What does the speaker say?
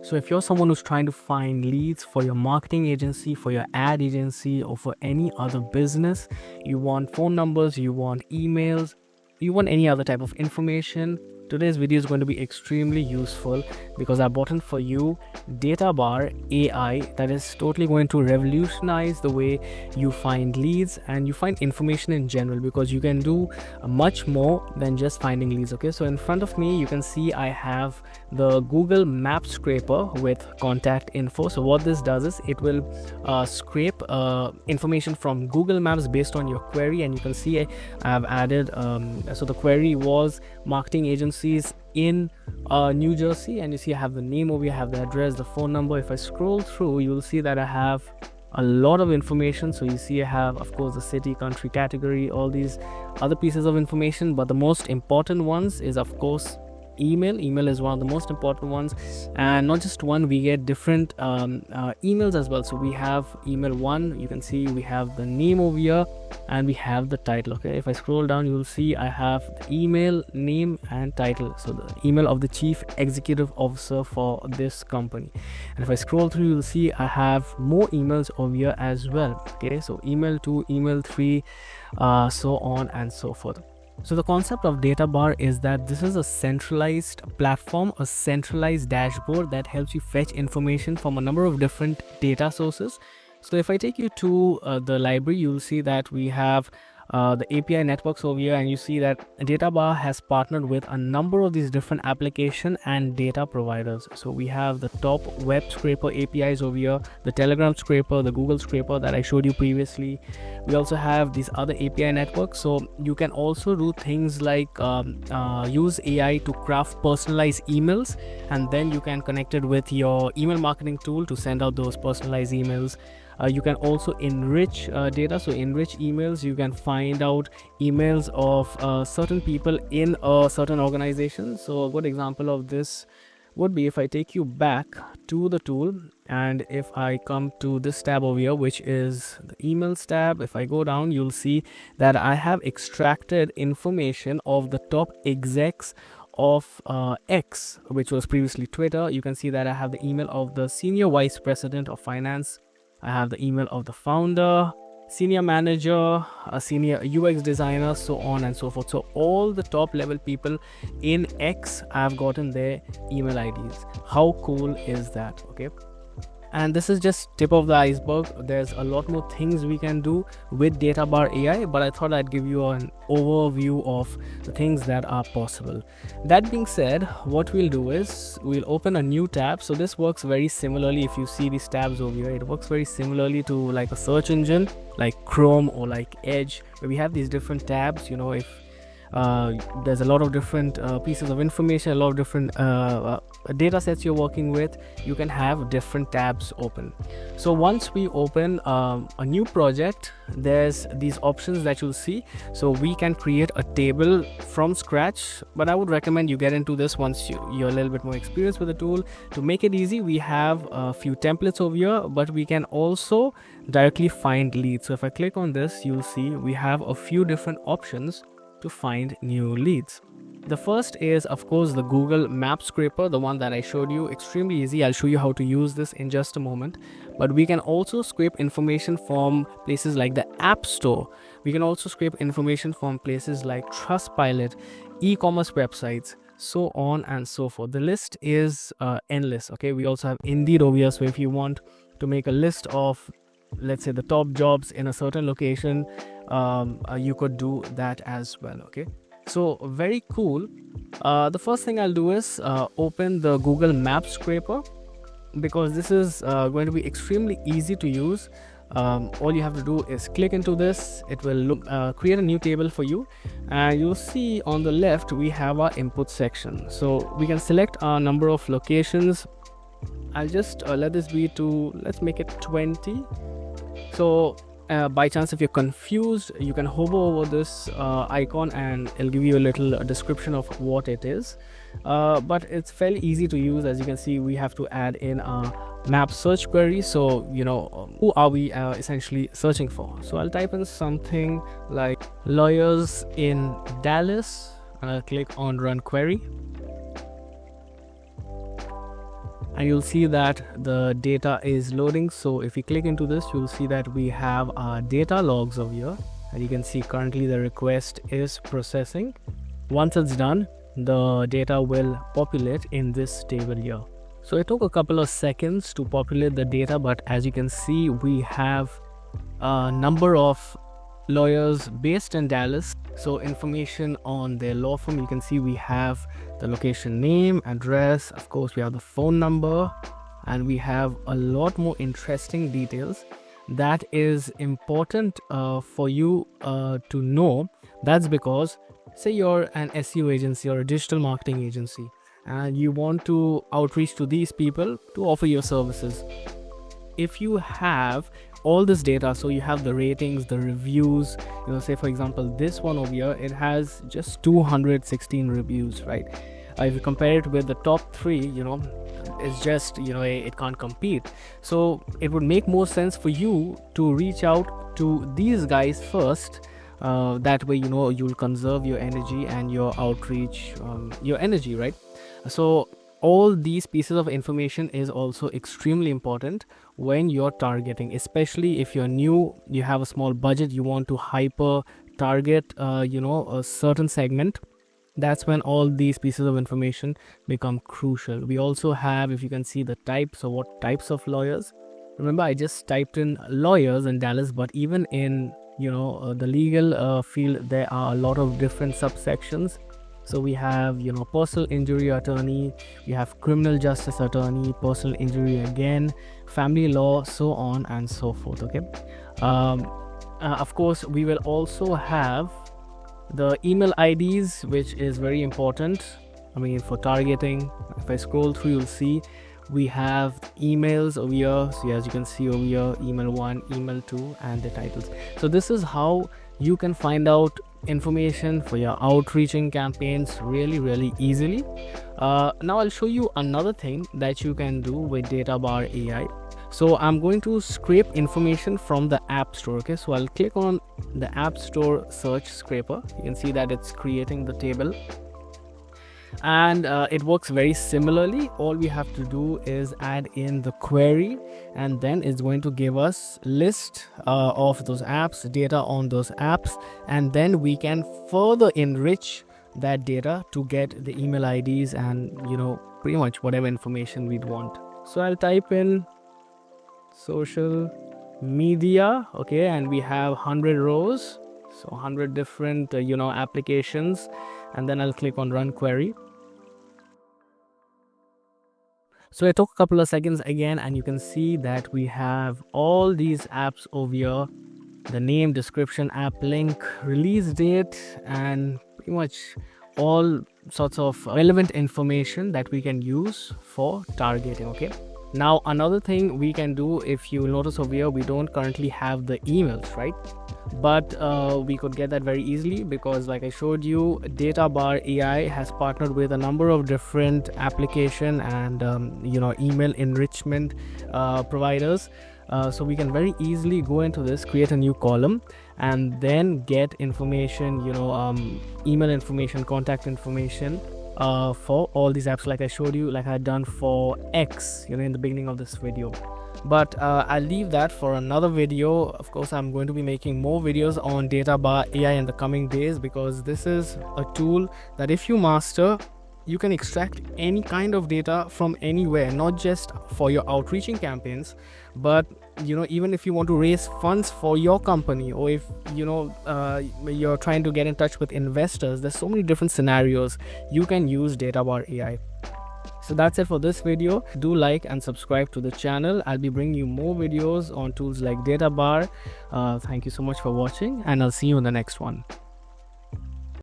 So if you're someone who's trying to find leads for your marketing agency, for your ad agency, or for any other business, you want phone numbers, you want emails, you want any other type of information, today's video is going to be extremely useful because I brought in for you Databar.ai that is totally going to revolutionize the way you find leads and you find information in general, because you can do much more than just finding leads. Okay, so in front of me you can see I have the Google Map scraper with contact info. So what this does is it will scrape information from Google Maps based on your query, and you can see I've added so the query was marketing agencies in New Jersey, and you see I have the name over here, I have the address, the phone number. If I scroll through, you'll see that I have a lot of information. So you see I have, of course, the city, country, category, all these other pieces of information, but the most important ones is, of course, email is one of the most important ones. And not just one, we get different emails as well. So we have email 1, you can see we have the name over here and we have the title. Okay, if I scroll down, you will see I have the email, name and title, so the email of the chief executive officer for this company. And if I scroll through, you'll see I have more emails over here as well. Okay, so email 2, email 3, so on and so forth. So the concept of Databar is that this is a centralized platform, a centralized dashboard that helps you fetch information from a number of different data sources. So if I take you to the library, you'll see that we have the API networks over here, and you see that Databar has partnered with a number of these different application and data providers. So we have the top web scraper APIs over here, the Telegram scraper, the Google scraper that I showed you previously. We also have these other API networks, so you can also do things like use AI to craft personalized emails, and then you can connect it with your email marketing tool to send out those personalized emails. You can also enrich data, so enrich emails. You can find out emails of certain people in a certain organization. So a good example of this would be if I take you back to the tool, and if I come to this tab over here, which is the emails tab. If I go down, you'll see that I have extracted information of the top execs of X, which was previously Twitter. You can see that I have the email of the senior vice president of finance, I have the email of the founder, senior manager, a senior UX designer, so on and so forth. So all the top level people in X, I've gotten their email IDs. How cool is that? Okay, and this is just tip of the iceberg. There's a lot more things we can do with Databar.ai, but I thought I'd give you an overview of the things that are possible. That being said, what we'll do is we'll open a new tab. So this works very similarly. If you see these tabs over here, it works very similarly to like a search engine like Chrome or like Edge, where we have these different tabs. You know, if there's a lot of different pieces of information, a lot of different data sets you're working with, you can have different tabs open. So once we open a new project, there's these options that you'll see. So we can create a table from scratch, but I would recommend you get into this once you're a little bit more experienced with the tool. To make it easy, we have a few templates over here, but we can also directly find leads. So if I click on this, you'll see we have a few different options to find new leads. The first is, of course, the Google Map scraper, the one that I showed you. Extremely easy. I'll show you how to use this in just a moment. But we can also scrape information from places like the App Store. We can also scrape information from places like Trustpilot, e-commerce websites, so on and so forth. The list is endless. Okay, we also have Indeed over here. So if you want to make a list of, let's say, the top jobs in a certain location, you could do that as well. Okay, so very cool. The first thing I'll do is open the Google Map scraper, because this is going to be extremely easy to use. All you have to do is click into this. It will create a new table for you, and you'll see on the left we have our input section. So we can select a number of locations. I'll just let this be to, let's make it 20. So by chance, if you're confused, you can hover over this icon and it'll give you a little description of what it is. But it's fairly easy to use. As you can see, we have to add in a map search query. So, you know, who are we essentially searching for? So I'll type in something like lawyers in Dallas, and I'll click on run query. and you'll see that the data is loading. So if you click into this, you'll see that we have our data logs over here, and you can see currently the request is processing. Once it's done, the data will populate in this table here. So it took a couple of seconds to populate the data, but as you can see, we have a number of lawyers based in Dallas. So information on their law firm, you can see we have the location name, address, of course we have the phone number, and we have a lot more interesting details that is important for you to know. That's because say you're an SEO agency or a digital marketing agency and you want to outreach to these people to offer your services. If you have all this data, so you have the ratings, the reviews, say for example this one over here, it has just 216 reviews, right? If you compare it with the top 3, it's just it can't compete. So it would make more sense for you to reach out to these guys first. That way you'll conserve your energy and your outreach, your energy, right? So all these pieces of information is also extremely important when you're targeting, especially if you're new, you have a small budget, you want to hyper target a certain segment. That's when all these pieces of information become crucial. We also have, if you can see, the types, so what types of lawyers. Remember, I just typed in lawyers in Dallas, but even in the legal field, there are a lot of different subsections. So we have personal injury attorney, we have criminal justice attorney, personal injury again, family law, so on and so forth. Okay, of course we will also have the email IDs, which is very important, for targeting. If I scroll through, you'll see we have emails over here. So as you can see over here, email 1, email 2, and the titles. So this is how you can find out information for your outreaching campaigns really easily. Now I'll show you another thing that you can do with Databar.ai. So I'm going to scrape information from the App Store. Okay, so I'll click on the App Store search scraper. You can see that it's creating the table, and it works very similarly. All we have to do is add in the query, and then it's going to give us list of those apps, data on those apps, and then we can further enrich that data to get the email IDs and pretty much whatever information we'd want. So I'll type in social media, okay, and we have 100 rows, so 100 different applications, and then I'll click on run query. So it took a couple of seconds again, and you can see that we have all these apps over here, the name, description, app link, release date, and pretty much all sorts of relevant information that we can use for targeting. Okay, now another thing we can do, if you notice over here, we don't currently have the emails, right? But we could get that very easily, because like I showed you, Databar.ai has partnered with a number of different application and email enrichment providers. So we can very easily go into this, create a new column, and then get information, email information, contact information for all these apps, like I showed you, like I had done for X in the beginning of this video. But I'll leave that for another video. Of course, I'm going to be making more videos on Databar.ai in the coming days, because this is a tool that if you master, you can extract any kind of data from anywhere, not just for your outreaching campaigns, but even if you want to raise funds for your company, or if you're trying to get in touch with investors, there's so many different scenarios you can use Databar.ai. So that's it for this video. Do like and subscribe to the channel. I'll be bringing you more videos on tools like Databar. Thank you so much for watching, and I'll see you in the next one.